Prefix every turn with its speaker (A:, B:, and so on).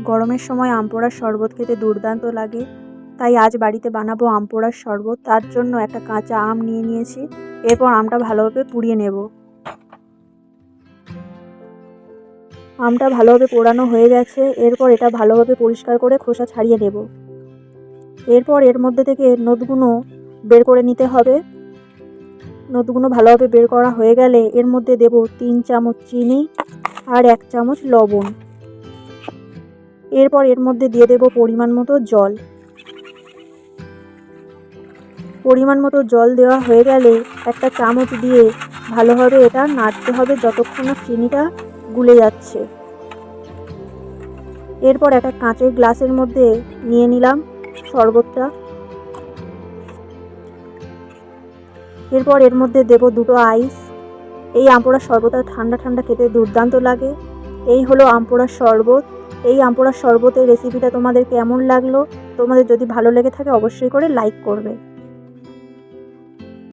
A: গরমের সময় আম পোড়ার শরবত খেতে দুর্দান্ত লাগে। তাই আজ বাড়িতে বানাবো আম পোড়ার শরবত। তার জন্য একটা কাঁচা আম নিয়ে নিয়েছি। এরপর আমটা ভালোভাবে পুড়িয়ে নেব। আমটা ভালোভাবে পোড়ানো হয়ে গেছে। এরপর এটা ভালোভাবে পরিষ্কার করে খোসা ছাড়িয়ে নেব। এরপর এর মধ্যে থেকে নদগুলো বের করে নিতে হবে। নদগুলো ভালোভাবে বের করা হয়ে গেলে এর মধ্যে দেব 3 চামচ চিনি আর 1 চামচ লবণ। এরপর এর মধ্যে দিয়ে দেব পরিমাণ মতো জল। পরিমাণ মতো জল দেওয়া হয়ে গেলে একটা চামচ দিয়ে ভালোভাবে এটা নাড়তে হবে যতক্ষণ না চিনিটা গুলে যাচ্ছে। এরপর একটা কাঁচের গ্লাসের মধ্যে নিয়ে নিলাম শরবতটা। এরপর এর মধ্যে দেব 2টো আইস। এই আম পোড়ার শরবতটা ঠান্ডা ঠান্ডা খেতে দুর্দান্ত লাগে। এই হলো আম পোড়ার শরবত। এই আম পোড়ার শরবতের রেসিপিটা তোমাদের কেমন লাগলো? তোমাদের যদি ভালো লেগে থাকে অবশ্যই করে লাইক করবে।